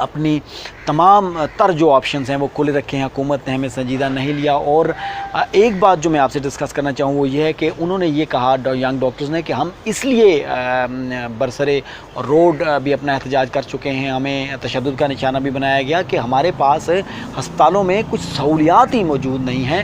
اپنی تمام تر جو آپشنز ہیں وہ کھلے رکھے ہیں. حکومت نے ہمیں سنجیدہ نہیں لیا. اور ایک بات جو میں آپ سے ڈسکس کرنا چاہوں وہ یہ ہے کہ انہوں نے یہ کہا ینگ ڈاکٹرز نے کہ ہم اس لیے برسرے روڈ بھی اپنا احتجاج کر چکے ہیں, ہمیں تشدد کا نشانہ بھی بنایا گیا کہ ہمارے پاس ہسپتالوں میں کچھ سہولیات ہی موجود نہیں ہیں,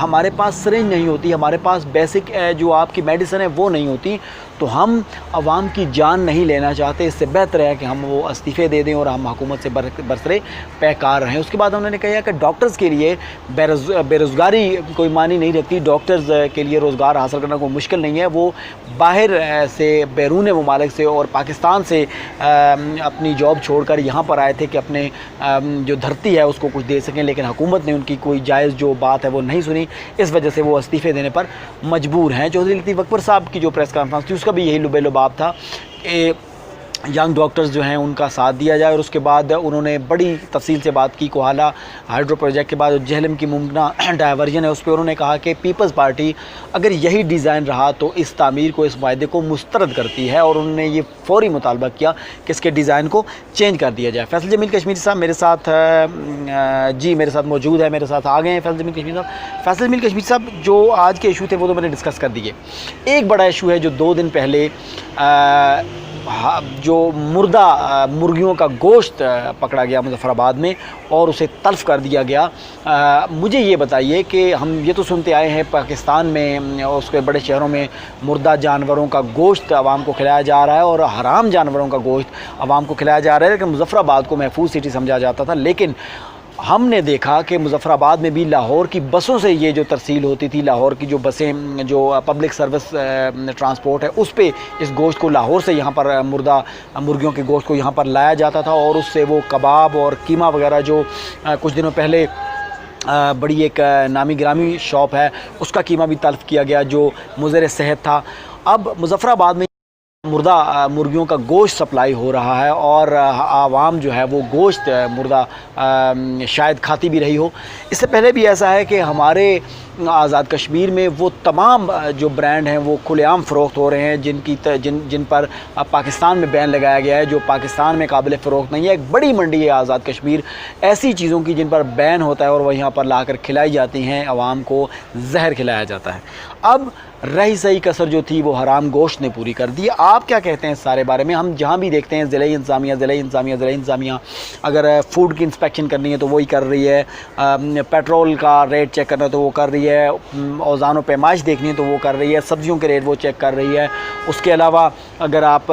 ہمارے پاس سرنج نہیں ہوتی, ہمارے پاس بیسک جو آپ کی میڈیسن ہے وہ نہیں ہوتی, تو ہم عوام کی جان نہیں لینا چاہتے. اس سے بہتر ہے کہ ہم وہ استعفے دے دیں اور ہم حکومت سے برسرے پیکار رہیں. اس کے بعد انہوں نے کہا کہ ڈاکٹرز کے لیے بے روزگاری کوئی معنی نہیں رکھتی, ڈاکٹرز کے لیے روزگار حاصل کرنا کوئی مشکل نہیں ہے, وہ باہر سے بیرون ممالک سے اور پاکستان سے اپنی جاب چھوڑ کر یہاں پر آئے تھے کہ اپنے جو دھرتی ہے اس کو کچھ دے سکیں, لیکن حکومت نے ان کی کوئی جائز جو بات ہے وہ نہیں سنی, اس وجہ سے وہ استعفے دینے پر مجبور ہیں. چودھری لطیف اکبر صاحب کی جو پریس کانفرنس تھی اس کا بھی یہی لب لباب تھا کہ ینگ ڈاکٹرز جو ہیں ان کا ساتھ دیا جائے. اور اس کے بعد انہوں نے بڑی تفصیل سے بات کی کوہالہ ہائیڈرو پروجیکٹ کے بعد جہلم کی ممکنہ ڈائیورژن ہے اس پہ انہوں نے کہا کہ پیپلز پارٹی اگر یہی ڈیزائن رہا تو اس تعمیر کو, اس معاہدے کو مسترد کرتی ہے, اور انہوں نے یہ فوری مطالبہ کیا کہ اس کے ڈیزائن کو چینج کر دیا جائے. فیصل جمیل کشمیری صاحب میرے ساتھ میرے ساتھ موجود ہے, میرے ساتھ آ گئے ہیں فیصل جمیل کشمیری صاحب. فیصل جمیل کشمیری صاحب, جو آج کے ایشو تھے وہ تو میں نے ڈسکس کر دیے. ایک بڑا ایشو ہے جو 2 دن پہلے جو مردہ مرغیوں کا گوشت پکڑا گیا مظفر آباد میں اور اسے تلف کر دیا گیا. مجھے یہ بتائیے کہ ہم یہ تو سنتے آئے ہیں پاکستان میں اور اس کے بڑے شہروں میں مردہ جانوروں کا گوشت عوام کو کھلایا جا رہا ہے اور حرام جانوروں کا گوشت عوام کو کھلایا جا رہا ہے, لیکن مظفر آباد کو محفوظ سٹی سمجھا جاتا تھا. لیکن ہم نے دیکھا کہ مظفر آباد میں بھی لاہور کی بسوں سے یہ جو ترسیل ہوتی تھی, لاہور کی جو بسیں جو پبلک سروس ٹرانسپورٹ ہے اس پہ اس گوشت کو لاہور سے یہاں پر مردہ مرغیوں کے گوشت کو یہاں پر لایا جاتا تھا, اور اس سے وہ کباب اور قیمہ وغیرہ جو کچھ دنوں پہلے بڑی ایک نامی گرامی شاپ ہے اس کا قیمہ بھی تلف کیا گیا جو مضر صحت تھا. اب مظفر آباد میں مردہ مرغیوں کا گوشت سپلائی ہو رہا ہے اور عوام جو ہے وہ گوشت مردہ شاید کھاتی بھی رہی ہو. اس سے پہلے بھی ایسا ہے کہ ہمارے آزاد کشمیر میں وہ تمام جو برانڈ ہیں وہ کھلے عام فروخت ہو رہے ہیں جن پر پاکستان میں بین لگایا گیا ہے, جو پاکستان میں قابل فروخت نہیں ہے. ایک بڑی منڈی ہے آزاد کشمیر ایسی چیزوں کی جن پر بین ہوتا ہے اور وہ یہاں پر لا کر کھلائی جاتی ہیں, عوام کو زہر کھلایا جاتا ہے. اب رہی صحیح کسر جو تھی وہ حرام گوشت نے پوری کر دی. آپ کیا کہتے ہیں اس سارے بارے میں؟ ہم جہاں بھی دیکھتے ہیں ضلعی انتظامیہ اگر فوڈ کی انسپیکشن کرنی ہے تو وہی کر رہی ہے, پیٹرول کا ریٹ چیک کرنا تو وہ کر رہی ہے, اوزان و پیمائش دیکھنی ہے تو وہ کر رہی ہے, سبزیوں کے ریٹ وہ چیک کر رہی ہے. اس کے علاوہ اگر آپ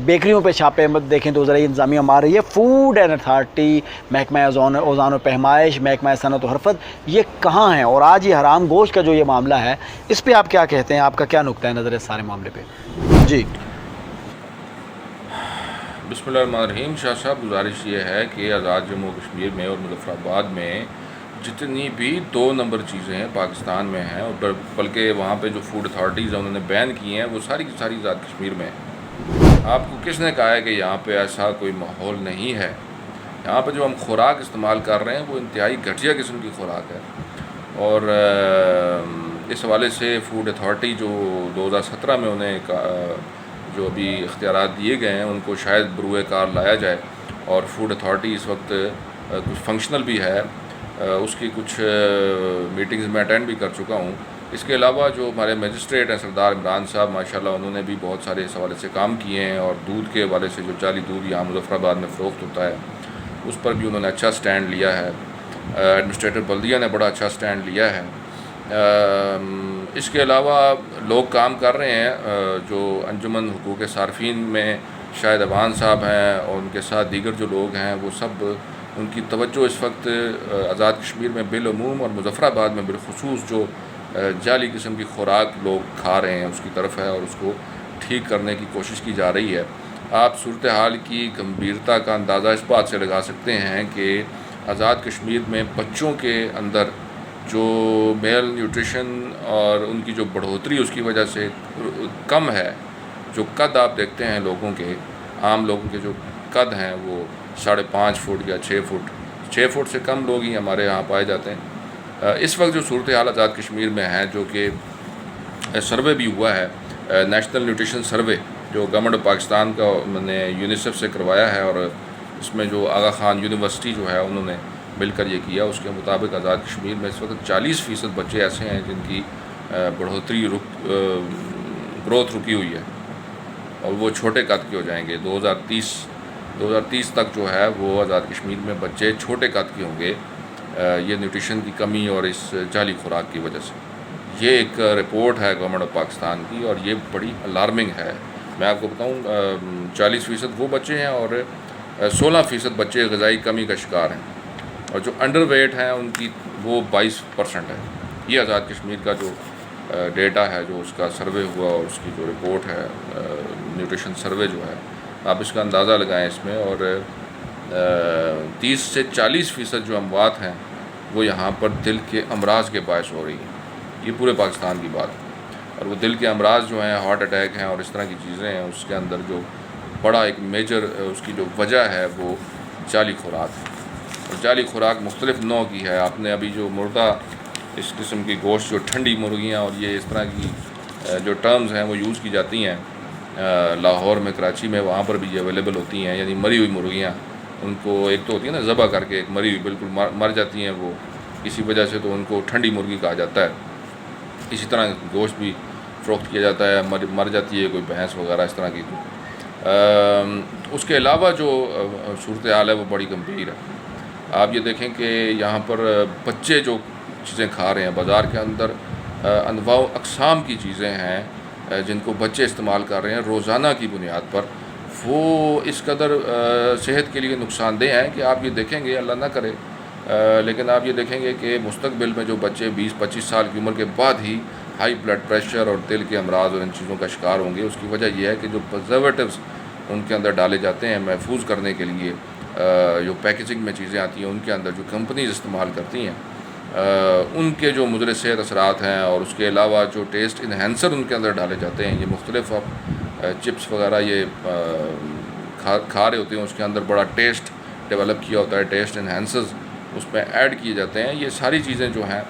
بیکریوں پہ چھاپے دیکھیں تو ضلعی انتظامیہ مار رہی ہے. فوڈ اینڈ اتھارٹی, محکمہ اوزان و پیمائش, محکمہ صنعت و حرفت, یہ کہاں ہیں؟ اور آج یہ حرام گوشت کا جو یہ معاملہ ہے اس پہ آپ کیا کہتے ہیں؟ آپ کا کیا نقطہ نظر ہے اس سارے معاملے پہ؟ جی بسم اللہ الرحمن الرحیم. شاہ صاحب, گزارش یہ ہے کہ آزاد جموں و کشمیر میں اور مظفر آباد میں جتنی بھی 2 نمبر چیزیں ہیں پاکستان میں ہیں, اور بلکہ وہاں پہ جو فوڈ اتھارٹیز ہیں انہوں نے بین کی ہیں, وہ ساری کی ساری آزاد کشمیر میں ہیں. آپ کو کس نے کہا ہے کہ یہاں پہ ایسا کوئی ماحول نہیں ہے؟ یہاں پہ جو ہم خوراک استعمال کر رہے ہیں وہ انتہائی گھٹیا قسم کی خوراک ہے. اور اس حوالے سے فوڈ اتھارٹی جو 2017 میں انہیں جو ابھی اختیارات دیے گئے ہیں ان کو شاید بروئے کار لایا جائے, اور فوڈ اتھارٹی اس وقت کچھ فنکشنل بھی ہے, اس کی کچھ میٹنگز میں اٹینڈ بھی کر چکا ہوں. اس کے علاوہ جو ہمارے مجسٹریٹ ہیں سردار عمران صاحب, ماشاءاللہ انہوں نے بھی بہت سارے اس حوالے سے کام کیے ہیں, اور دودھ کے حوالے سے جو جعلی دودھ یہاں مظفر آباد میں فروخت ہوتا ہے اس پر بھی انہوں نے اچھا سٹینڈ لیا ہے. ایڈمنسٹریٹر بلدیہ نے بڑا اچھا سٹینڈ لیا ہے. اس کے علاوہ لوگ کام کر رہے ہیں جو انجمن حقوق صارفین میں شاہد عوان صاحب ہیں اور ان کے ساتھ دیگر جو لوگ ہیں, وہ سب ان کی توجہ اس وقت آزاد کشمیر میں بالعموم اور مظفر آباد میں بالخصوص جو جعلی قسم کی خوراک لوگ کھا رہے ہیں اس کی طرف ہے, اور اس کو ٹھیک کرنے کی کوشش کی جا رہی ہے. آپ صورتحال کی گمبھیرتا کا اندازہ اس بات سے لگا سکتے ہیں کہ آزاد کشمیر میں بچوں کے اندر جو میل نیوٹریشن اور ان کی جو بڑھوتری اس کی وجہ سے کم ہے. جو قد آپ دیکھتے ہیں لوگوں کے, عام لوگوں کے جو قد ہیں وہ 5.5 فٹ یا 6 فٹ سے کم لوگ ہی ہمارے یہاں پائے جاتے ہیں. اس وقت جو صورتحال آزاد کشمیر میں ہے, جو کہ سروے بھی ہوا ہے, نیشنل نیوٹریشن سروے جو گورنمنٹ آف پاکستان کا نے یونیسیف سے کروایا ہے, اور اس میں جو آغا خان یونیورسٹی جو ہے انہوں نے مل کر یہ کیا، اس کے مطابق آزاد کشمیر میں اس وقت 40% بچے ایسے ہیں جن کی بڑھوتری گروتھ رکی ہوئی ہے، اور وہ چھوٹے قد کے ہو جائیں گے۔ 2030 تک جو ہے وہ آزاد کشمیر میں بچے چھوٹے قد کے ہوں گے، یہ نیوٹریشن کی کمی اور اس جعلی خوراک کی وجہ سے۔ یہ ایک رپورٹ ہے گورنمنٹ آف پاکستان کی، اور یہ بڑی الارمنگ ہے۔ میں آپ کو بتاؤں 40% وہ بچے ہیں اور 16% بچے غذائی کمی کا شکار ہیں، اور جو انڈر ویٹ ہیں ان کی وہ 22% ہے۔ یہ آزاد کشمیر کا جو ڈیٹا ہے، جو اس کا سروے ہوا اور اس کی جو رپورٹ ہے نیوٹریشن سروے جو ہے، آپ اس کا اندازہ لگائیں اس میں، اور 30 سے 40% جو اموات ہیں وہ یہاں پر دل کے امراض کے باعث ہو رہی ہیں۔ یہ پورے پاکستان کی بات ہے، اور وہ دل کے امراض جو ہیں، ہارٹ اٹیک ہیں اور اس طرح کی چیزیں ہیں، اس کے اندر جو بڑا ایک میجر اس کی جو وجہ ہے وہ جعلی خوراک ہے۔ اور جعلی خوراک مختلف نوع کی ہے۔ آپ نے ابھی جو مردہ اس قسم کی گوشت، جو ٹھنڈی مرغیاں اور یہ اس طرح کی جو ٹرمز ہیں وہ یوز کی جاتی ہیں لاہور میں، کراچی میں، وہاں پر بھی یہ اویلیبل ہوتی ہیں، یعنی مری ہوئی مرغیاں، ان کو ایک تو ہوتی ہے نا ذبح کر کے، ایک مری ہوئی بالکل مر جاتی ہیں وہ کسی وجہ سے، تو ان کو ٹھنڈی مرغی کہا جاتا ہے۔ اسی طرح گوشت بھی فروخت کیا جاتا ہے، مر جاتی ہے کوئی بھینس وغیرہ اس طرح کی۔ اس کے علاوہ جو صورتحال ہے وہ بڑی گمبھیر ہے۔ آپ یہ دیکھیں کہ یہاں پر بچے جو چیزیں کھا رہے ہیں بازار کے اندر، انواع و اقسام کی چیزیں ہیں جن کو بچے استعمال کر رہے ہیں روزانہ کی بنیاد پر، وہ اس قدر صحت کے لیے نقصان دہ ہیں کہ آپ یہ دیکھیں گے، اللہ نہ کرے لیکن آپ یہ دیکھیں گے کہ مستقبل میں جو بچے 20-25 سال کی عمر کے بعد ہی ہائی بلڈ پریشر اور دل کے امراض اور ان چیزوں کا شکار ہوں گے۔ اس کی وجہ یہ ہے کہ جو پرزرویٹیوز ان کے اندر ڈالے جاتے ہیں محفوظ کرنے کے لیے، جو پیکیجنگ میں چیزیں آتی ہیں ان کے اندر جو کمپنیز استعمال کرتی ہیں، ان کے جو مضر صحت اثرات ہیں، اور اس کے علاوہ جو ٹیسٹ انہینسر ان کے اندر ڈالے جاتے ہیں، یہ مختلف چپس وغیرہ یہ کھا رہے ہوتے ہیں، اس کے اندر بڑا ٹیسٹ ڈیولپ کیا ہوتا ہے، ٹیسٹ انہینسرز اس میں ایڈ کیے جاتے ہیں۔ یہ ساری چیزیں جو ہیں،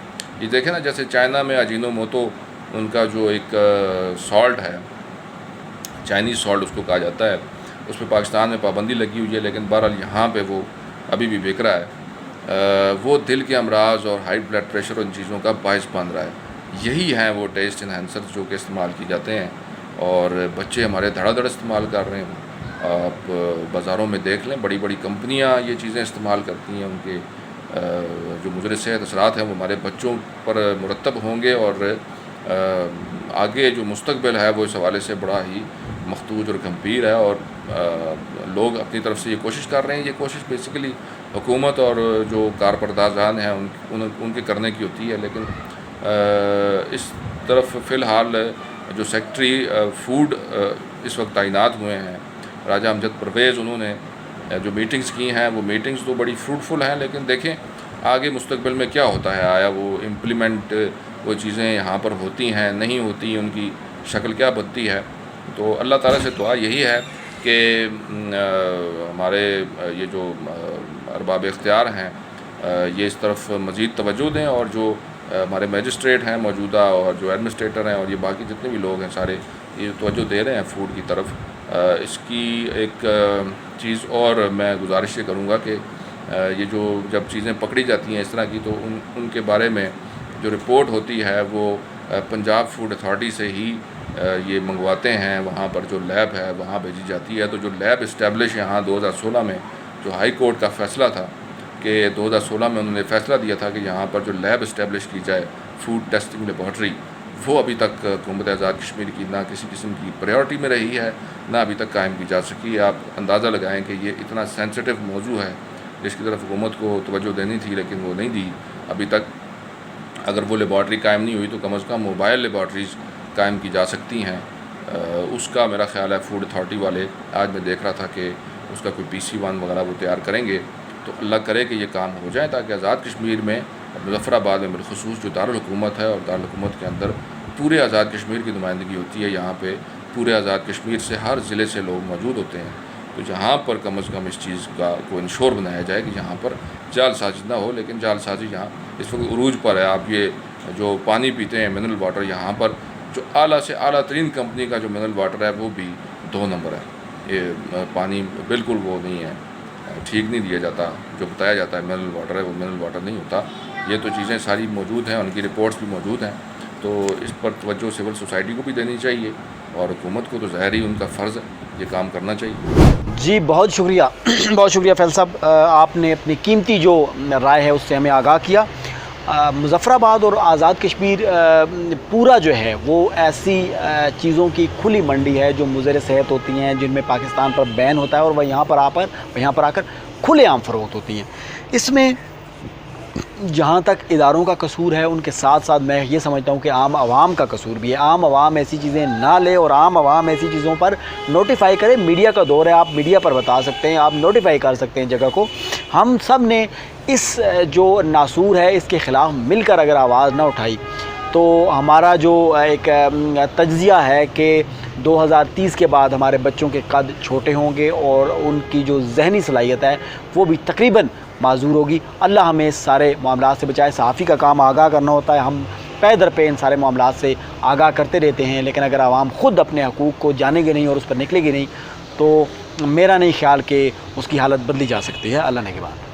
یہ دیکھیں نا، جیسے چائنا میں اجینو موتو ان کا جو ایک سالٹ ہے، چائنیز سالٹ اس کو کہا جاتا ہے، اس پہ پاکستان میں پابندی لگی ہوئی ہے، لیکن بہرحال یہاں پہ وہ ابھی بھی بک رہا ہے۔ وہ دل کے امراض اور ہائی بلڈ پریشر اور ان چیزوں کا باعث بن رہا ہے۔ یہی ہیں وہ ٹیسٹ انہینسرز جو کہ استعمال کی جاتے ہیں، اور بچے ہمارے دھڑا دھڑ استعمال کر رہے ہیں۔ آپ بازاروں میں دیکھ لیں، بڑی بڑی کمپنیاں یہ چیزیں استعمال کرتی ہیں، ان کے جو مضر صحت اثرات ہیں وہ ہمارے بچوں پر مرتب ہوں گے، اور آگے جو مستقبل ہے وہ اس حوالے سے بڑا ہی مخدوج اور گمبھیر ہے۔ اور لوگ اپنی طرف سے یہ کوشش کر رہے ہیں، یہ کوشش بیسیکلی حکومت اور جو کارپردازان ہیں ان کے کرنے کی ہوتی ہے، لیکن اس طرف فی الحال جو سیکٹری فوڈ اس وقت تعینات ہوئے ہیں راجہ امجد پرویز، انہوں نے جو میٹنگز کی ہیں، وہ میٹنگز تو بڑی فروٹفل ہیں، لیکن دیکھیں آگے مستقبل میں کیا ہوتا ہے، آیا وہ امپلیمنٹ وہ چیزیں یہاں پر ہوتی ہیں، نہیں ہوتی، ان کی شکل کیا بنتی ہے۔ تو اللہ تعالیٰ سے دعا یہی ہے کہ ہمارے یہ جو ارباب اختیار ہیں یہ اس طرف مزید توجہ دیں، اور جو ہمارے میجسٹریٹ ہیں موجودہ، اور جو ایڈمنسٹریٹر ہیں، اور یہ باقی جتنے بھی لوگ ہیں سارے یہ توجہ دے رہے ہیں فوڈ کی طرف۔ اس کی ایک چیز اور میں گزارش یہ کروں گا کہ یہ جو جب چیزیں پکڑی جاتی ہیں اس طرح کی، تو ان کے بارے میں جو رپورٹ ہوتی ہے وہ پنجاب فوڈ اتھارٹی سے ہی یہ منگواتے ہیں، وہاں پر جو لیب ہے وہاں بھیجی جاتی ہے۔ تو جو لیب اسٹیبلش یہاں 2016 میں جو ہائی کورٹ کا فیصلہ تھا کہ 2016 میں انہوں نے فیصلہ دیا تھا کہ یہاں پر جو لیب اسٹیبلش کی جائے فوڈ ٹیسٹنگ لیبارٹری، وہ ابھی تک حکومت آزاد کشمیر کی نہ کسی قسم کی پریورٹی میں رہی ہے، نہ ابھی تک قائم کی جا سکی ہے۔ آپ اندازہ لگائیں کہ یہ اتنا سینسٹیو موضوع ہے جس کی طرف حکومت کو توجہ دینی تھی، لیکن وہ نہیں دی ابھی تک۔ اگر وہ لیبارٹری قائم نہیں ہوئی تو کم از کم موبائل لیبارٹریز قائم کی جا سکتی ہیں۔ اس کا میرا خیال ہے فوڈ اتھارٹی والے، آج میں دیکھ رہا تھا کہ اس کا کوئی PC1 وغیرہ وہ تیار کریں گے، تو اللہ کرے کہ یہ کام ہو جائے، تاکہ آزاد کشمیر میں مظفر آباد میں بالخصوص جو دارالحکومت ہے، اور دارالحکومت کے اندر پورے آزاد کشمیر کی نمائندگی ہوتی ہے، یہاں پہ پورے آزاد کشمیر سے ہر ضلع سے لوگ موجود ہوتے ہیں، تو جہاں پر کم از کم اس چیز کا کو انشور بنایا جائے کہ جہاں پر جعل سازی نہ ہو۔ لیکن جعل سازی یہاں اس وقت عروج پر ہے۔ آپ یہ جو پانی پیتے ہیں منرل واٹر، یہاں پر جو اعلیٰ سے اعلیٰ ترین کمپنی کا جو منرل واٹر ہے وہ بھی 2 نمبر ہے، یہ پانی بالکل وہ نہیں ہے، ٹھیک نہیں دیا جاتا، جو بتایا جاتا ہے منرل واٹر ہے وہ منرل واٹر نہیں ہوتا. یہ تو چیزیں ساری موجود ہیں، ان کی رپورٹس بھی موجود ہیں. تو اس پر توجہ سول سوسائٹی کو بھی دینی چاہیے اور حکومت کو تو ظاہر ہی ان کا فرض ہے یہ کام کرنا چاہیے. جی بہت شکریہ بہت شکریہ فیض صاحب، آپ نے اپنی قیمتی جو رائے ہے اس سے ہمیں آگاہ کیا. مظفر آباد اور آزاد کشمیر پورا جو ہے وہ ایسی چیزوں کی کھلی منڈی ہے جو مضر صحت ہوتی ہیں، جن میں پاکستان پر بین ہوتا ہے اور وہ یہاں پر آ کر کھلے عام فروخت ہوتی ہیں. اس میں جہاں تک اداروں کا قصور ہے ان کے ساتھ ساتھ میں یہ سمجھتا ہوں کہ عام عوام کا قصور بھی ہے. عام عوام ایسی چیزیں نہ لے اور عام عوام ایسی چیزوں پر نوٹیفائی کرے. میڈیا کا دور ہے، آپ میڈیا پر بتا سکتے ہیں، آپ نوٹیفائی کر سکتے ہیں جگہ کو. ہم سب نے اس جو ناسور ہے اس کے خلاف مل کر اگر آواز نہ اٹھائی تو ہمارا جو ایک تجزیہ ہے کہ 2030 کے بعد ہمارے بچوں کے قد چھوٹے ہوں گے اور ان کی جو ذہنی صلاحیت ہے وہ بھی تقریباً معذور ہوگی. اللہ ہمیں اس سارے معاملات سے بچائے. صحافی کا کام آگاہ کرنا ہوتا ہے، ہم پے در پہ ان سارے معاملات سے آگاہ کرتے رہتے ہیں، لیکن اگر عوام خود اپنے حقوق کو جانیں گے نہیں اور اس پر نکلے گی نہیں تو میرا نہیں خیال کہ اس کی حالت بدلی جا سکتی ہے. اللہ نے کے بعد